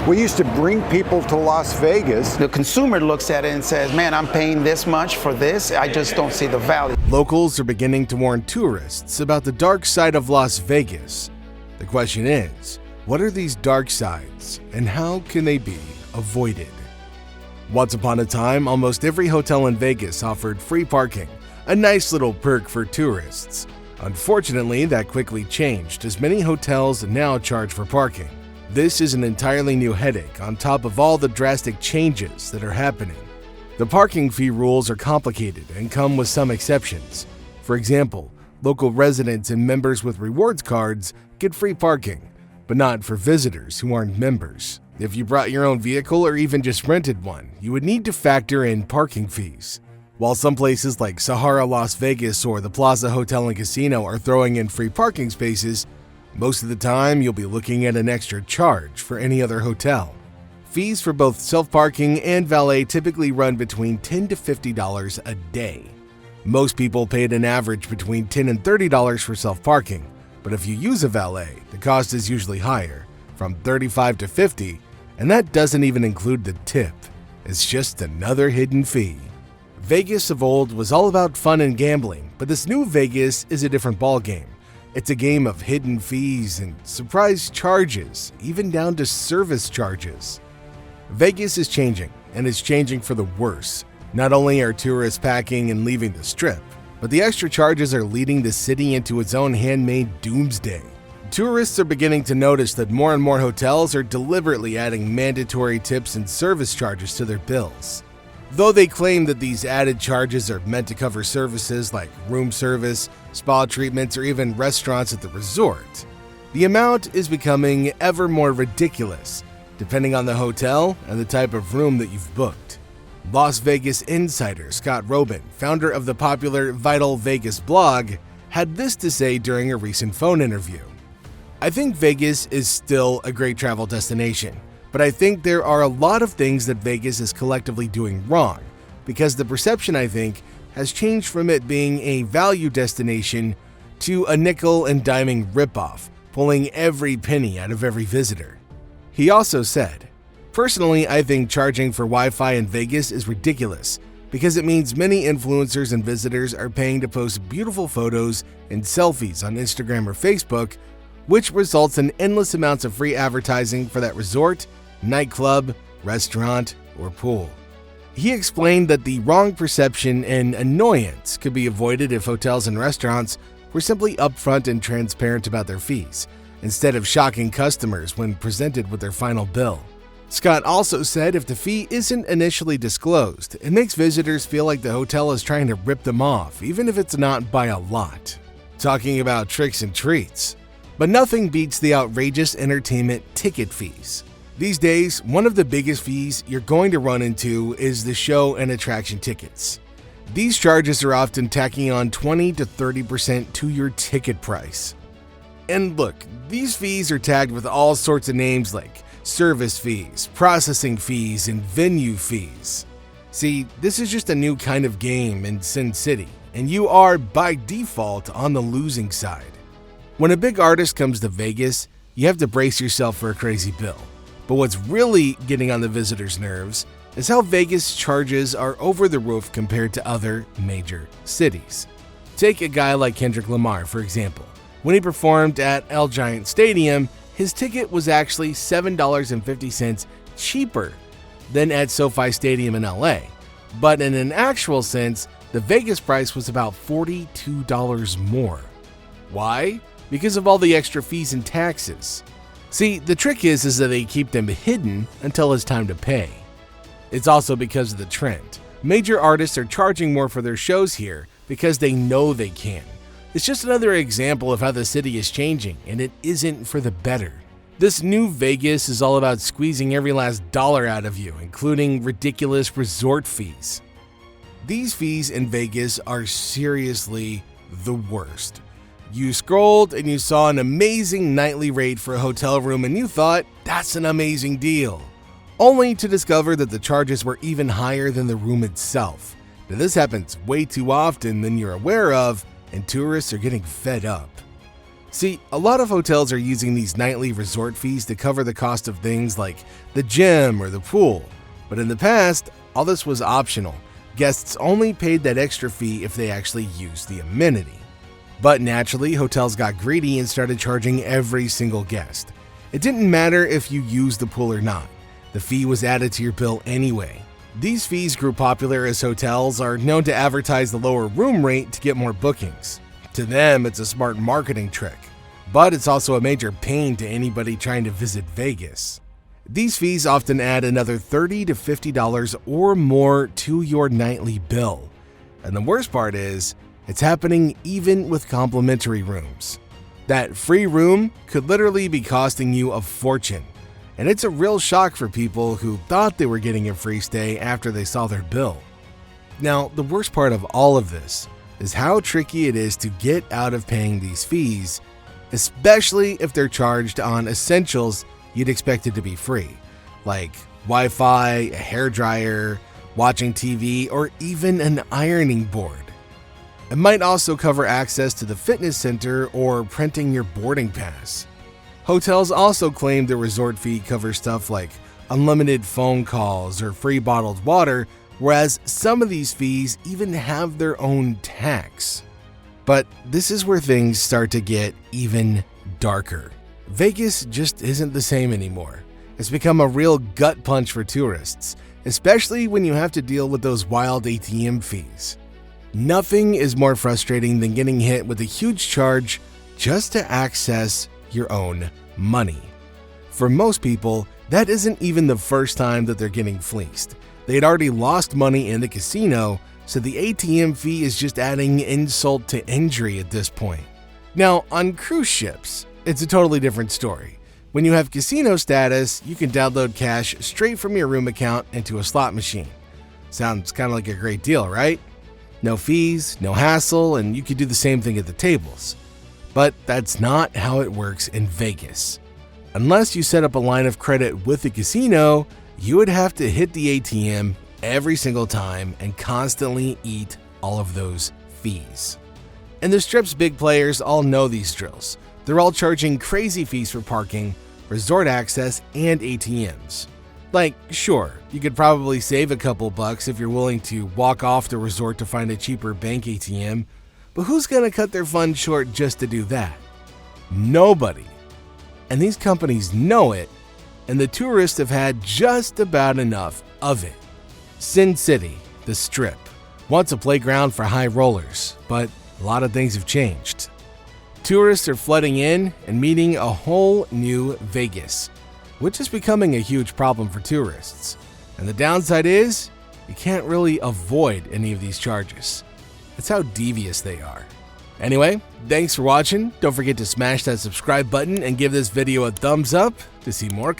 We used to bring people to Las Vegas. The consumer looks at it and says, man, I'm paying this much for this. I just don't see the value. Locals are beginning to warn tourists about the dark side of Las Vegas. The question is, what are these dark sides and how can they be avoided? Once upon a time, almost every hotel in Vegas offered free parking, a nice little perk for tourists. Unfortunately, that quickly changed as many hotels now charge for parking. This is an entirely new headache on top of all the drastic changes that are happening. The parking fee rules are complicated and come with some exceptions. For example, local residents and members with rewards cards get free parking, but not for visitors who aren't members. If you brought your own vehicle or even just rented one, you would need to factor in parking fees. While some places like Sahara Las Vegas or the Plaza Hotel and Casino are throwing in free parking spaces, most of the time you'll be looking at an extra charge for any other hotel. Fees for both self-parking and valet typically run between $10 to $50 a day. Most people paid an average between $10 and $30 for self-parking, but if you use a valet, the cost is usually higher, from $35 to $50, and that doesn't even include the tip. It's just another hidden fee. Vegas of old was all about fun and gambling, but this new Vegas is a different ballgame. It's a game of hidden fees and surprise charges, even down to service charges. Vegas is changing, and it's changing for the worse. Not only are tourists packing and leaving the Strip, but the extra charges are leading the city into its own handmade doomsday. Tourists are beginning to notice that more and more hotels are deliberately adding mandatory tips and service charges to their bills. Though they claim that these added charges are meant to cover services like room service, spa treatments, or even restaurants at the resort, the amount is becoming ever more ridiculous, depending on the hotel and the type of room that you've booked. Las Vegas insider Scott Roeben, founder of the popular Vital Vegas blog, had this to say during a recent phone interview. I think Vegas is still a great travel destination, but I think there are a lot of things that Vegas is collectively doing wrong, because the perception, I think, has changed from it being a value destination to a nickel and diming ripoff, pulling every penny out of every visitor. He also said, "Personally, I think charging for Wi-Fi in Vegas is ridiculous because it means many influencers and visitors are paying to post beautiful photos and selfies on Instagram or Facebook, which results in endless amounts of free advertising for that resort, nightclub, restaurant, or pool." He explained that the wrong perception and annoyance could be avoided if hotels and restaurants were simply upfront and transparent about their fees, instead of shocking customers when presented with their final bill. Scott also said if the fee isn't initially disclosed, it makes visitors feel like the hotel is trying to rip them off, even if it's not by a lot. Talking about tricks and treats. But nothing beats the outrageous entertainment ticket fees. These days, one of the biggest fees you're going to run into is the show and attraction tickets. These charges are often tacking on 20 to 30% to your ticket price. And look, these fees are tagged with all sorts of names like service fees, processing fees, and venue fees. See, this is just a new kind of game in Sin City, and you are, by default, on the losing side. When a big artist comes to Vegas, you have to brace yourself for a crazy bill. But what's really getting on the visitors' nerves is how Vegas charges are over the roof compared to other major cities. Take a guy like Kendrick Lamar, for example. When he performed at El Giant Stadium, his ticket was actually $7.50 cheaper than at SoFi Stadium in LA. But in an actual sense, the Vegas price was about $42 more. Why? Because of all the extra fees and taxes. See, the trick is that they keep them hidden until it's time to pay. It's also because of the trend. Major artists are charging more for their shows here because they know they can. It's just another example of how the city is changing, and it isn't for the better. This new Vegas is all about squeezing every last dollar out of you, including ridiculous resort fees. These fees in Vegas are seriously the worst. You scrolled and you saw an amazing nightly rate for a hotel room and you thought, that's an amazing deal. Only to discover that the charges were even higher than the room itself. Now, this happens way too often than you're aware of, and tourists are getting fed up. See, a lot of hotels are using these nightly resort fees to cover the cost of things like the gym or the pool. But in the past, all this was optional. Guests only paid that extra fee if they actually used the amenity. But naturally, hotels got greedy and started charging every single guest. It didn't matter if you used the pool or not. The fee was added to your bill anyway. These fees grew popular as hotels are known to advertise the lower room rate to get more bookings. To them, it's a smart marketing trick. But it's also a major pain to anybody trying to visit Vegas. These fees often add another $30 to $50 or more to your nightly bill. And the worst part is, it's happening even with complimentary rooms. That free room could literally be costing you a fortune. And it's a real shock for people who thought they were getting a free stay after they saw their bill. Now, the worst part of all of this is how tricky it is to get out of paying these fees, especially if they're charged on essentials you'd expect it to be free, like Wi-Fi, a hairdryer, watching TV, or even an ironing board. It might also cover access to the fitness center or printing your boarding pass. Hotels also claim the resort fee covers stuff like unlimited phone calls or free bottled water, whereas some of these fees even have their own tax. But this is where things start to get even darker. Vegas just isn't the same anymore. It's become a real gut punch for tourists, especially when you have to deal with those wild ATM fees. Nothing is more frustrating than getting hit with a huge charge just to access your own money. For most people, that isn't even the first time that they're getting fleeced. They'd already lost money in the casino, so the ATM fee is just adding insult to injury at this point. Now, on cruise ships, it's a totally different story. When you have casino status, you can download cash straight from your room account into a slot machine. Sounds kind of like a great deal, right? No fees, no hassle, and you can do the same thing at the tables. But that's not how it works in Vegas. Unless you set up a line of credit with the casino, you would have to hit the ATM every single time and constantly eat all of those fees. And the Strip's big players all know these drills. They're all charging crazy fees for parking, resort access, and ATMs. Like, sure, you could probably save a couple bucks if you're willing to walk off the resort to find a cheaper bank ATM, but who's gonna cut their fun short just to do that? Nobody. And these companies know it, and the tourists have had just about enough of it. Sin City, the Strip, once a playground for high rollers, but a lot of things have changed. Tourists are flooding in and meeting a whole new Vegas, which is becoming a huge problem for tourists. And the downside is, you can't really avoid any of these charges. That's how devious they are. Anyway, thanks for watching. Don't forget to smash that subscribe button and give this video a thumbs up to see more